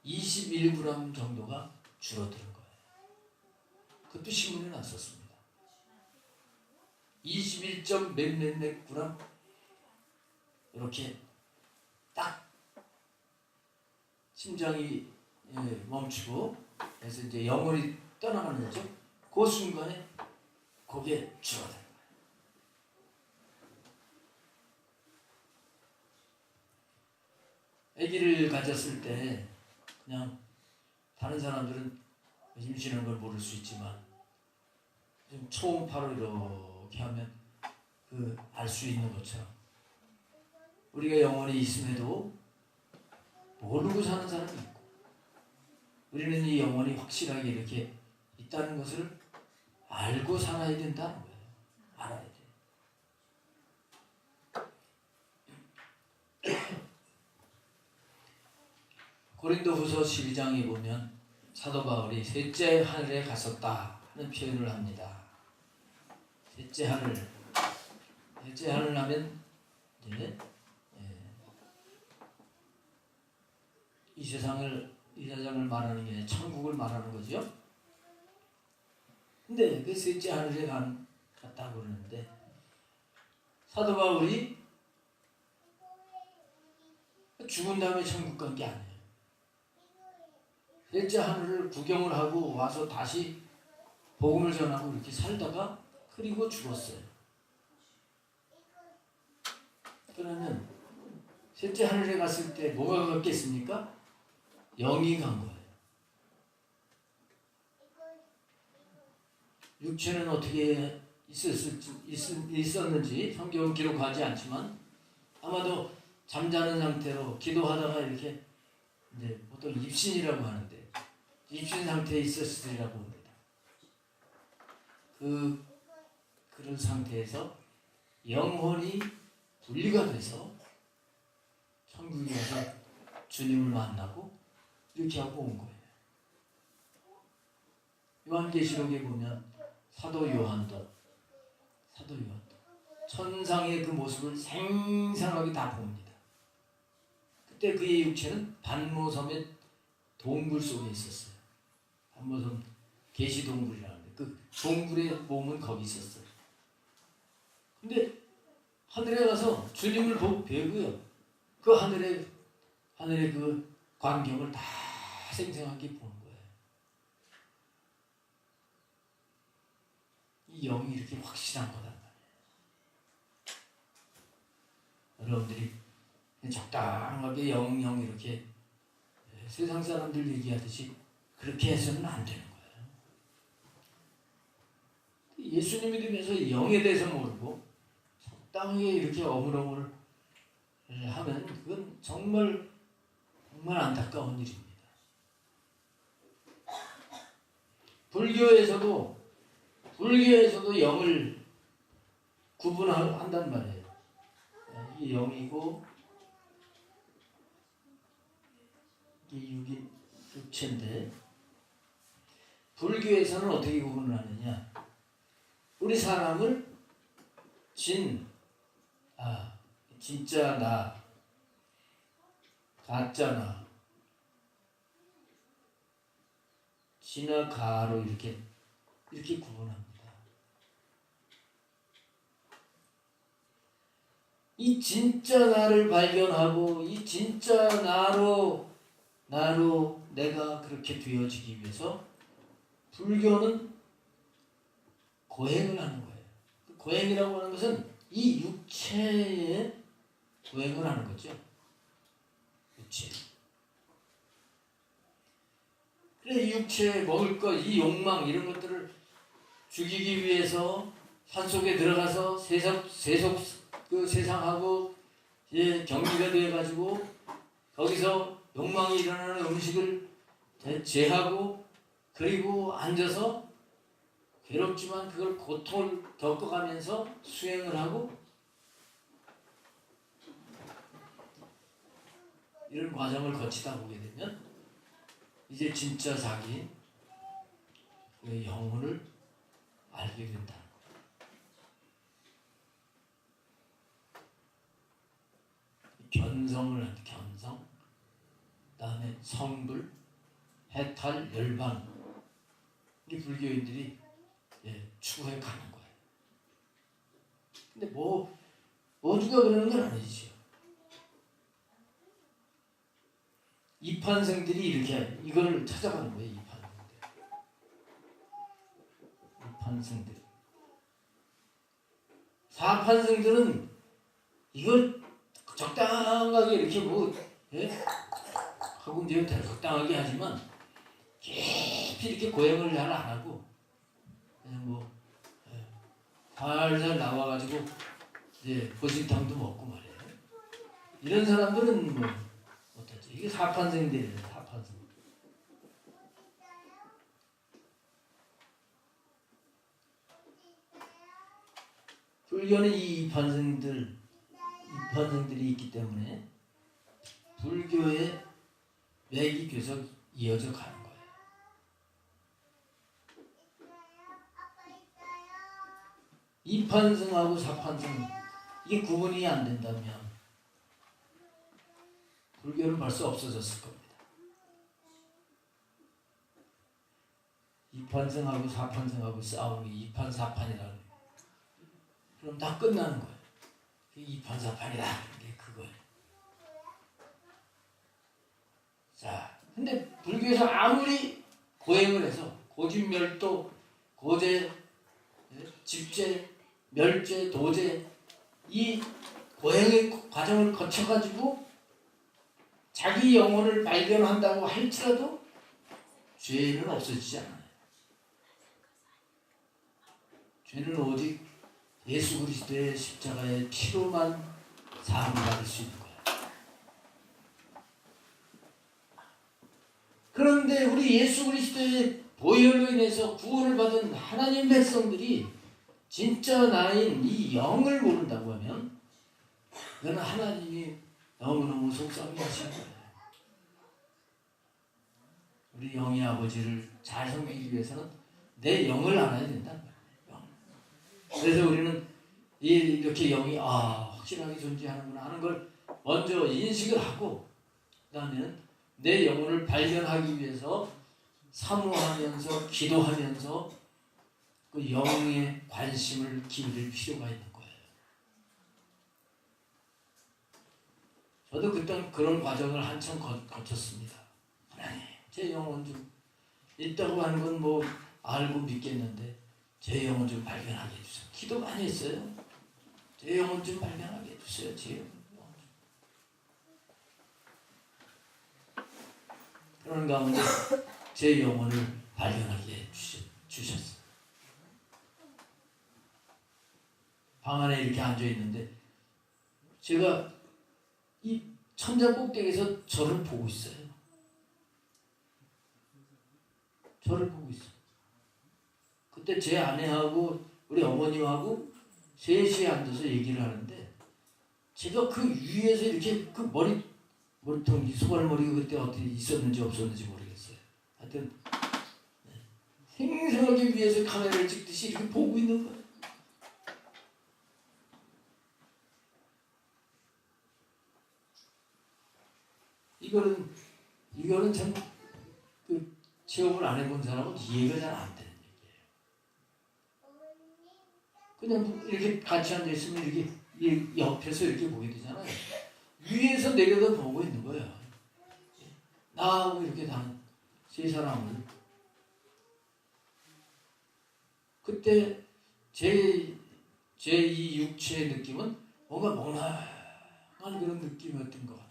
21g 정도가 줄어드는 거예요. 그것도 신문에 났었습니다. 21점 몇몇몇 그램 이렇게 딱 심장이 멈추고 그래서 이제 영혼이 떠나가는 거죠. 그 순간에 그게 줄어드는 거예요. 아기를 가졌을 때 그냥 다른 사람들은 임신한 걸 모를 수 있지만 좀 초음파로 이렇게 하면 그 알 수 있는 것처럼 우리가 영혼이 있음에도 모르고 사는 사람이 있고 우리는 이 영혼이 확실하게 이렇게 있다는 것을 알고 살아야 된다는 거예요. 알아야 돼. 고린도후서 12장에 보면 사도 바울이 셋째 하늘에 갔었다 하는 표현을 합니다. 셋째 하늘 하면 이제 이 세상을 말하는 게 아니라 천국을 말하는 거죠. 근데 그 셋째 하늘에 갔다고 그러는데 사도 바울이 죽은 다음에 천국 간 게 아니에요. 셋째 하늘을 구경을 하고 와서 다시 복음을 전하고 이렇게 살다가 그리고 죽었어요. 그러면 셋째 하늘에 갔을 때 뭐가 갔겠습니까? 영이 간 거예요. 육체는 어떻게 있었는지 성경은 기록하지 않지만 아마도 잠자는 상태로 기도하다가 이렇게 보통 입신이라고 하는데 입신 상태에 있었으리라고 합니다. 그런 상태에서 영혼이 분리가 돼서 천국에 가서 주님을 만나고 이렇게 하고 온 거예요. 요한계시록에 보면 사도 요한도 천상의 그 모습을 생생하게 다 봅니다. 그때 그의 육체는 반모섬의 동굴 속에 있었어요. 반모섬 계시동굴이라는데 그 동굴의 몸은 거기 있었어요. 근데 하늘에 가서 주님을 보고 배우고요. 그 하늘의 그 광경을 다 생생하게 보는 거예요. 이 영이 이렇게 확실한 거단 말이에요. 여러분들이 적당하게 영 이렇게 세상 사람들 얘기하듯이 그렇게 해서는 안 되는 거예요. 예수 믿으면서 영에 대해서 모르고 적당하게 이렇게 어물어물 하면 그건 정말 안타까운 일입니다. 불교에서도 영을 구분한단 말이에요. 이 영이고 이 육체인데 불교에서는 어떻게 구분을 하느냐? 우리 사람을 진짜 나, 가짜 나, 진화 가로 이렇게 구분합니다. 이 진짜 나를 발견하고 이 진짜 나로 내가 그렇게 되어지기 위해서 불교는 고행을 하는 거예요. 고행이라고 하는 것은 이 육체에 고행을 하는 거죠. 육체. 그래 이 육체 먹을 것, 이 욕망 이런 것들을 죽이기 위해서 산속에 들어가서 세상하고 경기가 되어가지고 거기서 욕망이 일어나는 음식을 제하고 그리고 앉아서 괴롭지만 그걸 고통을 겪어가면서 수행을 하고 이런 과정을 거치다 보게 되면 이제 진짜 자기 그 영혼을 알게 된다. 견성을 한다. 견성. 그다음에 성불, 해탈, 열반. 이 불교인들이 추구해 가는 거예요. 근데 모두가 그러는 건 아니죠. 이판생들이 이렇게 이걸 찾아가는 거예요. 이판생들. 사판생들은 이걸 적당하게 이렇게 하고 이제 적당하게 하지만 깊이 이렇게 고행을 잘 안 하고 그냥 살살 나와가지고 이제 보신탕도 먹고 말이에요. 이런 사람들은 어떠지? 이게 사판생들이에요. 사판생. 불교는 이 이판생들이 있기 때문에 불교의 맥이 계속 이어져 가는 거예요. 이판승하고 사판승 이게 구분이 안 된다면 불교는 벌써 없어졌을 겁니다. 이판승하고 사판승하고 싸우는 게 이판사판이라는 거예요. 그럼 다 끝나는 거예요. 이판사판이다. 이게 그거예요. 자, 근데 불교에서 아무리 고행을 해서 고진멸도, 고제, 집제, 멸제, 도제 이 고행의 과정을 거쳐가지고 자기 영혼을 발견한다고 할지라도 죄는 없어지지 않아요. 죄는 오직 예수 그리스도의 십자가의 피로만 사함을 받을 수 있는 거예요. 그런데 우리 예수 그리스도의 보혈로 인해서 구원을 받은 하나님 백성들이 진짜 나인 이 영을 모른다고 하면 그건 하나님이 너무너무 속상해 하시는 거예요. 우리 영의 아버지를 잘 섬기기 위해서는 내 영을 알아야 된다. 그래서 우리는 이렇게 영이 확실하게 존재하는구나 하는 걸 먼저 인식을 하고 그 다음에는 내 영혼을 발견하기 위해서 사모하면서 기도하면서 그 영에 관심을 기울일 필요가 있는 거예요. 저도 그때 그런 과정을 한참 거쳤습니다. 하나님, 제 영혼 좀 있다고 하는 건 알고 믿겠는데 제 영혼 좀 발견하게 해주세요. 기도 많이 했어요. 제 영혼 좀 발견하게 해주세요. 제 영혼 좀. 그런 가운데 제 영혼을 발견하게 해주셨어요. 방 안에 이렇게 앉아있는데 제가 이 천장 꼭대기에서 저를 보고 있어요. 저를 보고 있어요. 그때 제 아내하고 우리 어머님하고 셋이 앉아서 얘기를 하는데 제가 그 위에서 이렇게 그 머리통, 이 소갈머리가 그때 어떻게 있었는지 없었는지 모르겠어요. 하여튼 생생하게 위에서 카메라를 찍듯이 이렇게 보고 있는 거예요. 이거는 참 그 체험을 안 해본 사람은 이해가 잘 안 되는 얘기예요. 그냥 이렇게 같이 앉아 있으면 이렇게 옆에서 이렇게 보게 되잖아요. 위에서 내려다 보고 있는 거예요. 나하고 이렇게 단 세 사람을. 그때 제 이 육체의 느낌은 뭔가 멍랑한 그런 느낌이었던 것 같아요.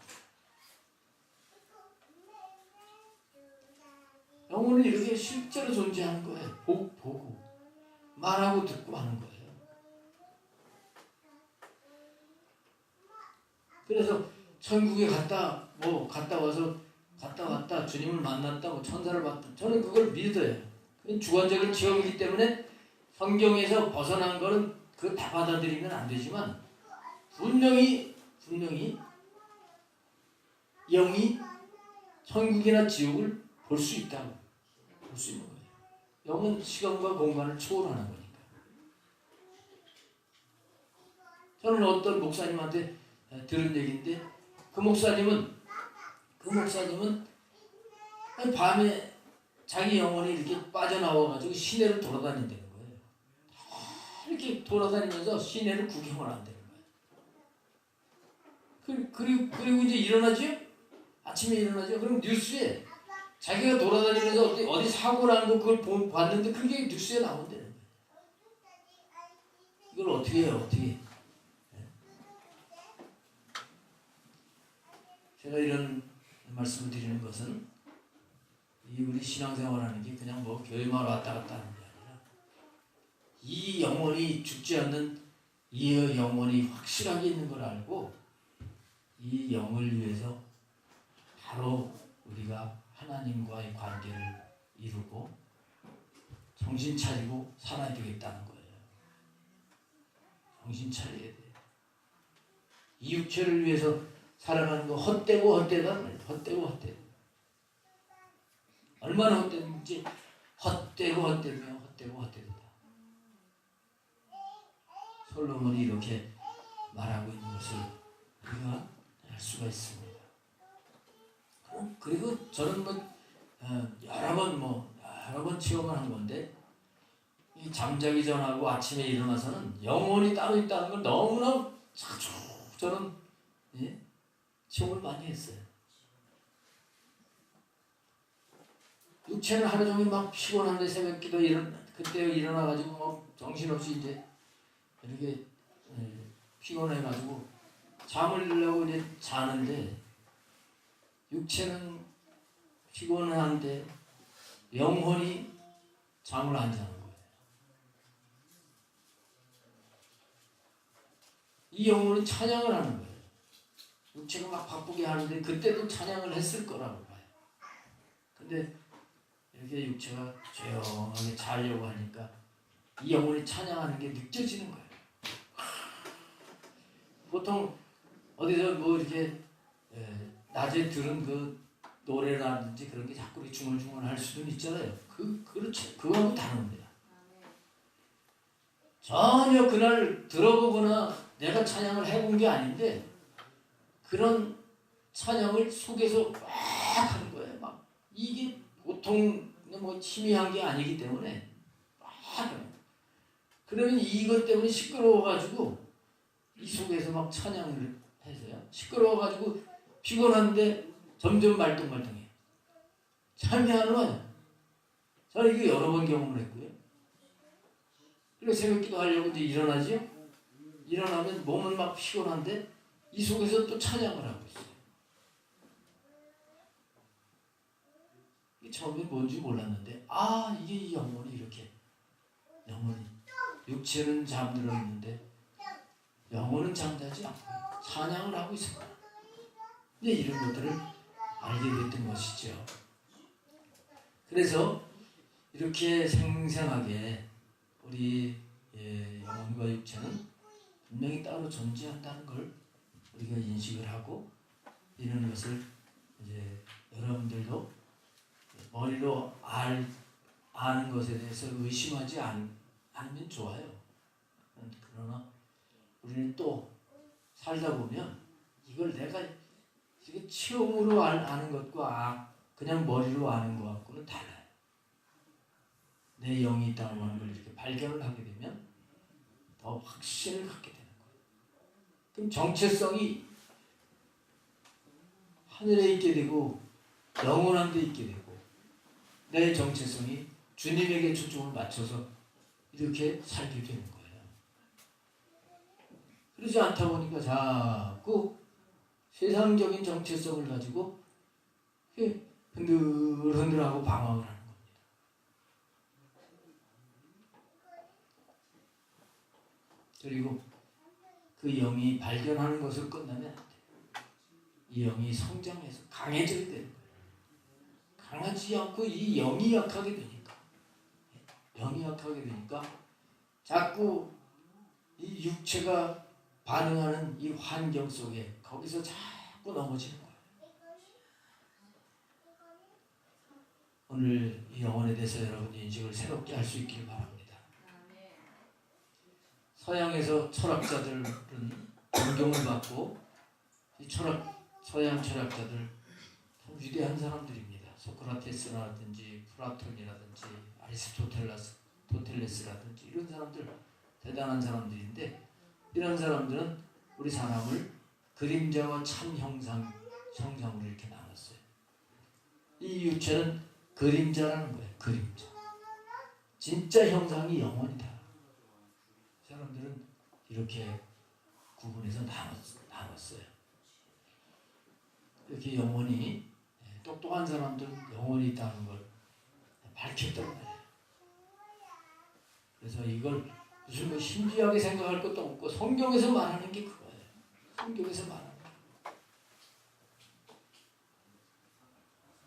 영혼은 이렇게 실제로 존재하는 거예요. 보고 말하고 듣고 하는 거예요. 그래서 천국에 갔다 왔다 주님을 만났다 천사를 봤다 저는 그걸 믿어요. 그건 주관적인 체험이기 때문에 성경에서 벗어난 거는 그거 다 받아들이면 안 되지만 분명히 영이 천국이나 지옥을 볼 수 있다고 볼 수 있는 거예요. 영은 시간과 공간을 초월하는 거니까. 저는 어떤 목사님한테 들은 얘기인데 그 목사님은 밤에 자기 영혼이 이렇게 빠져나와가지고 시내를 돌아다닌다는 거예요. 이렇게 돌아다니면서 시내를 구경을 한다는 거예요. 그리고 이제 일어나죠? 아침에 일어나죠? 그럼 뉴스에 자기가 돌아다니면서 어디 사고 난 거 그걸 봤는데 그게 뉴스에 나온다는 거예요. 이걸 어떻게 해요? 어떻게? 제가 이런 말씀을 드리는 것은 우리 신앙생활하는 게 그냥 뭐 교회만 왔다 갔다 하는 게 아니라 이 영혼이 죽지 않는 이 영혼이 확실하게 있는 걸 알고 이 영을 위해서 바로 우리가 하나님과의 관계를 이루고 정신 차리고 살아야 되겠다는 거예요. 정신 차려야 돼요. 이 육체를 위해서 살아가는 거 헛되고 헛되다. 헛되고 얼마나 헛되는지 헛되고 헛되다. 솔로몬이 이렇게 말하고 있는 것을 우리가 알 수가 있습니다. 그리고 저는 여러 번 체험을 한 건데 이 잠자기 전하고 아침에 일어나서는 영혼이 따로 있다는 걸 너무나 자주 저는 체험을 많이 했어요. 육체는 하루 종일 막 피곤한데 새벽기도 그때 일어나가지고 막 정신없이 이제 이렇게 피곤해가지고 잠을 자려고 이제 자는데 육체는 피곤한데 영혼이 잠을 안 자는 거예요. 이 영혼은 찬양을 하는 거예요. 육체가 막 바쁘게 하는데 그때도 찬양을 했을 거라고 봐요. 근데 이렇게 육체가 조용하게 자려고 하니까 이 영혼이 찬양하는 게 느껴지는 거예요. 보통 어디서 뭐 이렇게 낮에 들은 그 노래라든지 그런 게 자꾸 이렇게 중얼중얼 할 수도 있잖아요. 그렇죠. 그거하고 다릅니다. 전혀 그날 들어보거나 내가 찬양을 해본 게 아닌데 그런 찬양을 속에서 막 하는 거예요. 막 이게 보통 뭐 희미한 게 아니기 때문에 막 그러면 이것 때문에 시끄러워가지고 이 속에서 막 찬양을 해서요. 시끄러워가지고 피곤한데 점점 말똥말똥해. 잠이 안 와요. 저는 이거 여러 번 경험을 했고요. 그리고 새벽기도 하려고 이제 일어나죠. 일어나면 몸은 막 피곤한데 이 속에서 또 찬양을 하고 있어요. 이게 처음에 뭔지 몰랐는데 이게 이 영혼이 이렇게 영혼이 육체는 잠들어 있는데 영혼은 잠자지 않고 찬양을 하고 있습니다. 이제 이런 것들을 알게 됐던 것이죠. 그래서 이렇게 생생하게 우리 영혼과 육체는 분명히 따로 존재한다는 걸 우리가 인식을 하고 이런 것을 이제 여러분들도 머리로 아는 것에 대해서 의심하지 않으면 좋아요. 그러나 우리는 또 살다 보면 이걸 내가 이게 체험으로 아는 것과 그냥 머리로 아는 것하고는 달라요. 내 영이 있다는 걸 이렇게 발견을 하게 되면 더 확신을 갖게 되는 거예요. 그럼 정체성이 하늘에 있게 되고 영원한 데 있게 되고 내 정체성이 주님에게 초점을 맞춰서 이렇게 살게 되는 거예요. 그러지 않다 보니까 자꾸 세상적인 정체성을 가지고 흔들흔들하고 방황을 하는 겁니다. 그리고 그 영이 발견하는 것을 끝나면 안 돼요. 이 영이 성장해서 강해져야 되는 거예요. 강하지 않고 이 영이 약하게 되니까 자꾸 이 육체가 반응하는 이 환경 속에 거기서 자꾸 넘어지는 거예요. 오늘 이 영혼에 대해서 여러분 인식을 새롭게 할 수 있기를 바랍니다. 서양에서 철학자들은 존경을 받고 이 서양 철학자들 참 위대한 사람들입니다. 소크라테스라든지 플라톤이라든지 아리스토텔레스라든지 이런 사람들 대단한 사람들인데, 이런 사람들은 우리 사람을 그림자와 참 형상으로 이렇게 나눴어요. 이 육체는 그림자라는 거예요. 그림자. 진짜 형상이 영혼이다. 사람들은 이렇게 구분해서 나눴어요. 이렇게 영혼이, 똑똑한 사람들은 영혼이 있다는 걸 밝혔단 말이에요. 그래서 이걸 무슨 뭐 신비하게 생각할 것도 없고 성경에서 말하는 게 그거예요. 성경에서 말하는 게.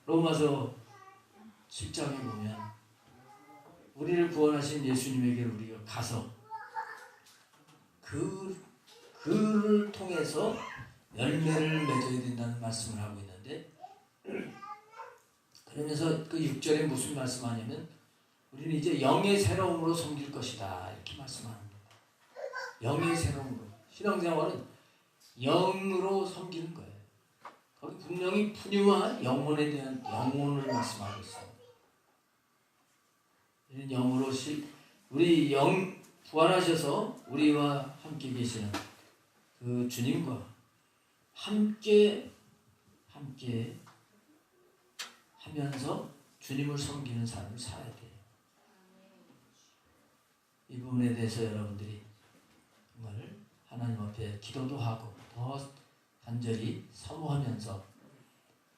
로마서 7장에 보면 우리를 구원하신 예수님에게 우리가 가서 그를 통해서 열매를 맺어야 된다는 말씀을 하고 있는데, 그러면서 그 6절에 무슨 말씀하냐면 우리는 이제 영의 새로움으로 섬길 것이다 이렇게 말씀합니다. 영의 새로움으로. 신앙생활은 영으로 섬기는 거예요. 거기 분명히 푸뉴와 영혼에 대한 영혼을 말씀하고 있어요. 이런 영으로 우리 영 부활하셔서 우리와 함께 계시는 그 주님과 함께 하면서 주님을 섬기는 삶을 살아야 돼요. 이 부분에 대해서 여러분들이 정말 하나님 앞에 기도도 하고 더 간절히 사모하면서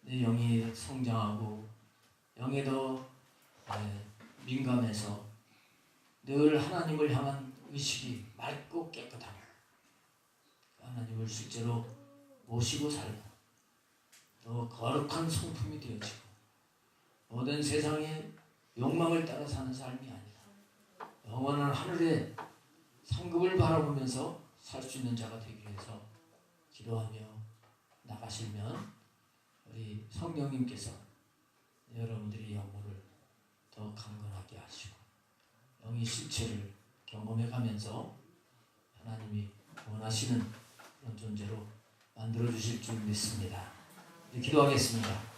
내 영이 성장하고 영에 더 민감해서 늘 하나님을 향한 의식이 맑고 깨끗하고 하나님을 실제로 모시고 살고 더 거룩한 성품이 되어지고 모든 세상의 욕망을 따라 사는 삶이 아니라 영원한 하늘의 상급을 바라보면서 살 수 있는 자가 되기 위해서 기도하며 나가시면 우리 성령님께서 여러분들의 영혼을 더 강건하게 하시고 영의 실체를 경험해 가면서 하나님이 원하시는 그런 존재로 만들어 주실 줄 믿습니다. 기도하겠습니다.